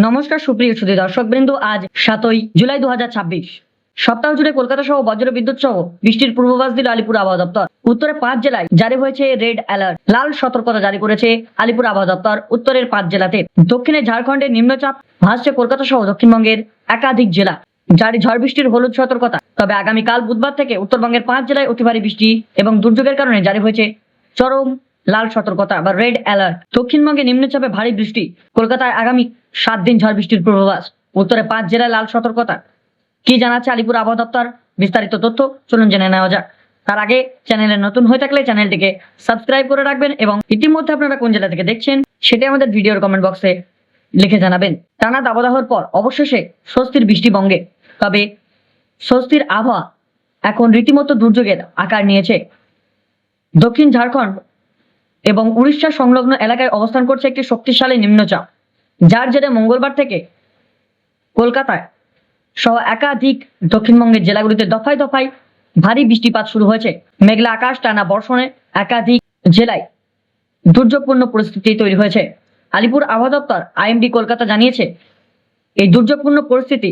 নমস্কার সুপ্রিয় সুধী দর্শকবৃন্দ, আজ 7ই জুলাই 2026। সপ্তাহ জুড়ে কলকাতা সহ বজ্র বিদ্যুৎ সহ বৃষ্টির পূর্বাভাস দিল আলিপুর আবহাওয়া দপ্তর। উত্তরে 5 জেলায় জারি হয়েছে রেড অ্যালার্ট, লাল সতর্কতা জারি করেছে আলিপুর আবহাওয়া দপ্তর উত্তরের 5 জেলাতে। দক্ষিণে ঝাড়খণ্ডের নিম্নচাপ ভাসছে কলকাতা সহ দক্ষিণবঙ্গের একাধিক জেলা, জারি ঝড় বৃষ্টির হলুদ সতর্কতা। তবে আগামীকাল বুধবার থেকে উত্তরবঙ্গের 5 জেলায় অতি ভারী বৃষ্টি এবং দুর্যোগের কারণে জারি হয়েছে চরম লাল সতর্কতা বা রেড অ্যালার্ট। দক্ষিণবঙ্গে নিম্নচাপে ভারী বৃষ্টি, কলকাতায় আগামী 7 দিন ঝড় বৃষ্টির পূর্বাভাস, উত্তরে 5 জেলায় লাল সতর্কতা। কি জানাচ্ছে আলিপুর আবহাওয়া দপ্তর, বিস্তারিত তথ্য চলুন জেনে নেওয়া যাক। তার আগে চ্যানেলে নতুন হয়ে থাকলে চ্যানেলটিকে সাবস্ক্রাইব করে রাখবেন এবং ইতিমধ্যে আপনারা কোন জেলা থেকে দেখছেন সেটা আমাদের ভিডিওর কমেন্ট বক্সে লিখে জানাবেন। টানা দাবদাহর পর অবশেষে স্বস্তির বৃষ্টি বঙ্গে, তবে স্বস্তির আবহাওয়া এখন রীতিমতো দুর্যোগের আকার নিয়েছে। দক্ষিণ ঝাড়খণ্ড এবং উড়িষ্যা সংলগ্ন এলাকায় অবস্থান করছে একটি শক্তিশালী নিম্নচাপ, যার জেরে মঙ্গলবার থেকে কলকাতায় সহ একাধিক দক্ষিণবঙ্গের জেলাগুলিতে দফায় দফায় ভারী বৃষ্টিপাত শুরু হয়েছে। মেঘলা আকাশ, টানা বর্ষণে একাধিক জেলায় দুর্যোগপূর্ণ পরিস্থিতি তৈরি হয়েছে। আলিপুর আবহাওয়া দপ্তর আইএমডি কলকাতা জানিয়েছে, এই দুর্যোগপূর্ণ পরিস্থিতি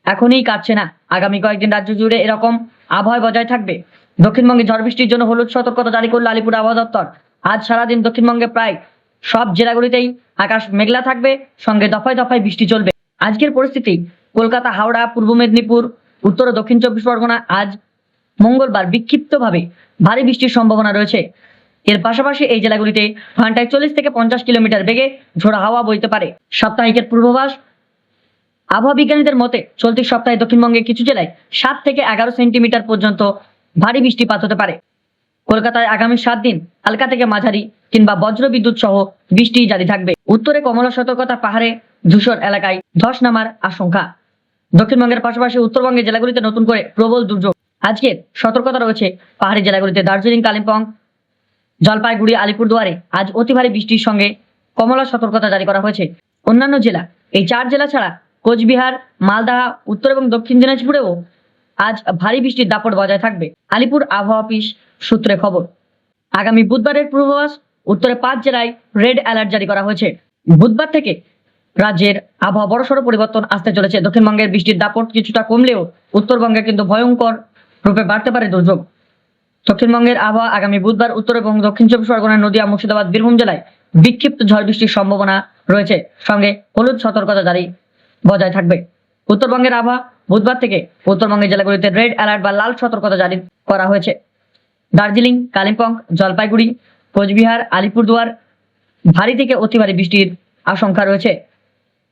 এখনই কাটছে না। আগামী কয়েকদিন রাজ্য জুড়ে এরকম আবহাওয়া বজায় থাকবে। দক্ষিণবঙ্গে ঝড় বৃষ্টির জন্য হলুদ সতর্কতা জারি করল আলিপুর আবহাওয়া দপ্তর। আজ সারাদিন দক্ষিণবঙ্গে প্রায় সব জেলাগুলিতেই আকাশ মেঘলা থাকবে, সঙ্গে দফায় দফায় বৃষ্টি চলবে। আজকের পরিস্থিতি কলকাতা, হাওড়া, পূর্ব মেদিনীপুর, উত্তর ও দক্ষিণ 24 পরগনা আজ মঙ্গলবার বিক্ষিপ্তভাবে ভারী বৃষ্টির সম্ভাবনা রয়েছে। এর পাশাপাশি এই জেলাগুলিতে ঘন্টায় 40 থেকে 50 কিলোমিটার বেগে ঝোড়ো হাওয়া বইতে পারে। সাপ্তাহিকের পূর্বাভাস, আবহাওয়া বিজ্ঞানীদের মতে চলতি সপ্তাহে দক্ষিণবঙ্গের কিছু জেলায় 7 থেকে 11 সেন্টিমিটার পর্যন্ত ভারী বৃষ্টিপাত হতে পারে। কলকাতায় আগামী 7 দিন হালকা থেকে মাঝারি কিংবা বজ্র বিদ্যুৎ সহ বৃষ্টি জারি থাকবে। উত্তরে কমলা সতর্কতা, পাহাড়ে ধূসর এলাকায় ধস নামার আশঙ্কা। দক্ষিণবঙ্গের পাশাপাশি উত্তরবঙ্গের জেলাগুলিতে নতুন করে প্রবল দুর্যোগ। আজকের সতর্কতা রয়েছে পাহাড়ি জেলাগুলিতে দার্জিলিং, কালিম্পং, জলপাইগুড়ি, আলিপুরদুয়ারে আজ অতি ভারী বৃষ্টির সঙ্গে কমলা সতর্কতা জারি করা হয়েছে। অন্যান্য জেলা, এই 4 জেলা ছাড়া কোচবিহার, মালদা, উত্তর এবং দক্ষিণ দিনাজপুরেও আজ ভারী বৃষ্টির দাপট বজায় থাকবে। আলিপুর আবহাওয়া অফিস সূত্রে খবর, আগামী বুধবারের পূর্বাভাস, উত্তরে 5 জেলায় রেড অ্যালার্ট জারি করা হয়েছে। বুধবার থেকে রাজ্যের আবহাওয়া বড়সড় পরিবর্তন আসতে চলেছে। দক্ষিণবঙ্গের বৃষ্টির দাপট কিছুটা কমলেও উত্তরবঙ্গে কিন্তু ভয়ঙ্কর রূপে বাড়তে পারে দুর্যোগ। দক্ষিণবঙ্গের আবহাওয়া আগামী বুধবার উত্তর এবং দক্ষিণ 24 পরগনা, নদিয়া, মুর্শিদাবাদ, বীরভূম জেলায় বিক্ষিপ্ত ঝড় বৃষ্টির সম্ভাবনা রয়েছে, সঙ্গে হলুদ সতর্কতা জারি বজায় থাকবে। উত্তরবঙ্গের আবহাওয়া বুধবার থেকে উত্তরবঙ্গের জেলাগুলিতে রেড অ্যালার্ট বা লাল সতর্কতা জারি করা হয়েছে। দার্জিলিং, কালিম্পং, জলপাইগুড়ি, কোচবিহার, আলিপুরদুয়ার ভারী থেকে অতি ভারী বৃষ্টির আশঙ্কা রয়েছে।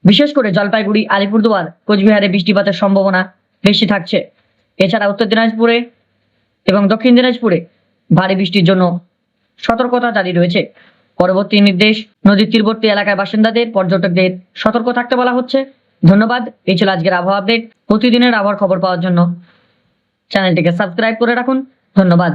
বিশেষ করে জলপাইগুড়ি, আলিপুরদুয়ার, কোচবিহারে বৃষ্টিপাতের সম্ভাবনা বেশি থাকছে। এছাড়া উত্তর দিনাজপুরে এবং দক্ষিণ দিনাজপুরে ভারী বৃষ্টির জন্য সতর্কতা জারি রয়েছে। পরবর্তী নির্দেশ, নদীর তীরবর্তী এলাকায় বাসিন্দাদের, পর্যটকদের সতর্ক থাকতে বলা হচ্ছে। ধন্যবাদ। এই ছিল আজকের আবহাওয়া আপডেট। প্রতিদিনের আবহাওয়ার খবর পাওয়ার জন্য চ্যানেলটিকে সাবস্ক্রাইব করে রাখুন। ধন্যবাদ।